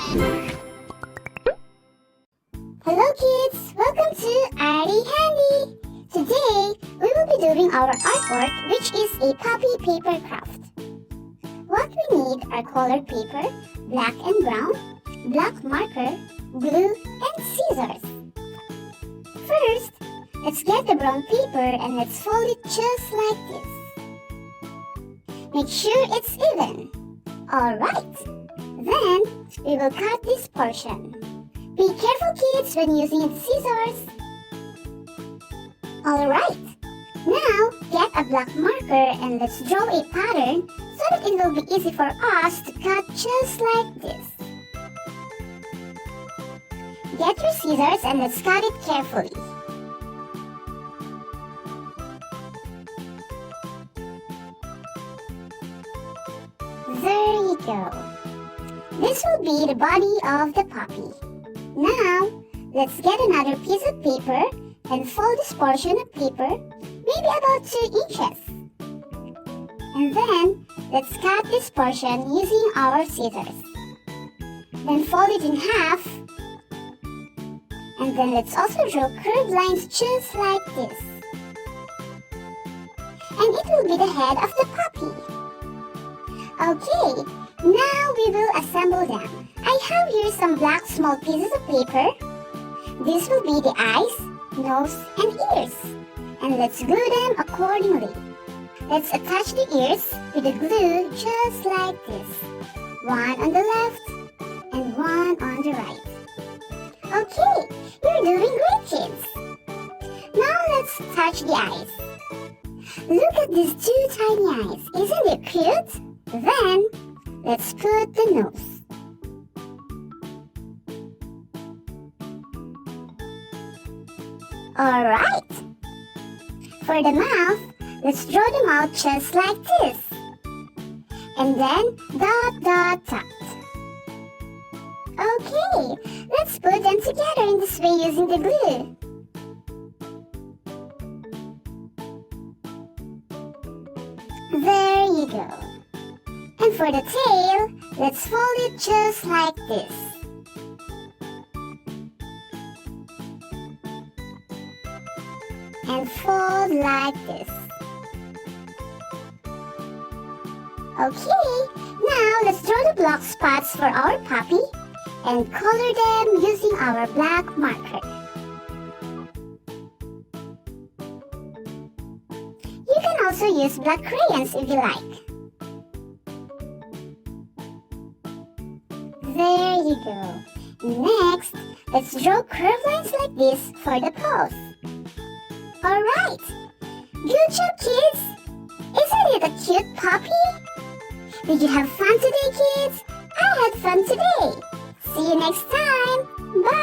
Hello kids! Welcome to ARTY HANDY! Today, we will be doing our artwork, which is a puppy paper craft. What we need are colored paper, black and brown, black marker, glue, and scissors. First, let's get the brown paper and let's fold it just like this. Make sure it's even. Alright, then we will cut this portion. Be careful kids when using scissors. Alright, now get a black marker and let's draw a pattern so that it will be easy for us to cut just like this. Get your scissors and let's cut it carefully. There you go. This will be the body of the puppy. Now, let's get another piece of paper and fold this portion of paper, maybe about 2 inches. And then, let's cut this portion using our scissors. Then fold it in half. And then let's also draw curved lines just like this. And it will be the head of the puppy. Okay, now we will assemble them. I have here some black small pieces of paper. This will be the eyes, nose, and ears. And let's glue them accordingly. Let's attach the ears with the glue just like this. One on the left and one on the right. Okay, you're doing great kids. Now let's touch the eyes. Look at these 2 tiny eyes. Isn't it cute? Then, let's put the nose. Alright! For the mouth, let's draw the mouth just like this. And then, dot, dot, dot. Okay, let's put them together in this way using the glue. There you go. And for the tail, let's fold it just like this. And fold like this. Okay, now let's draw the black spots for our puppy and color them using our black marker. You can also use black crayons if you like. There you go. Next, let's draw curved lines like this for the paws. Alright! Good job, kids! Isn't it a cute puppy? Did you have fun today, kids? I had fun today! See you next time! Bye!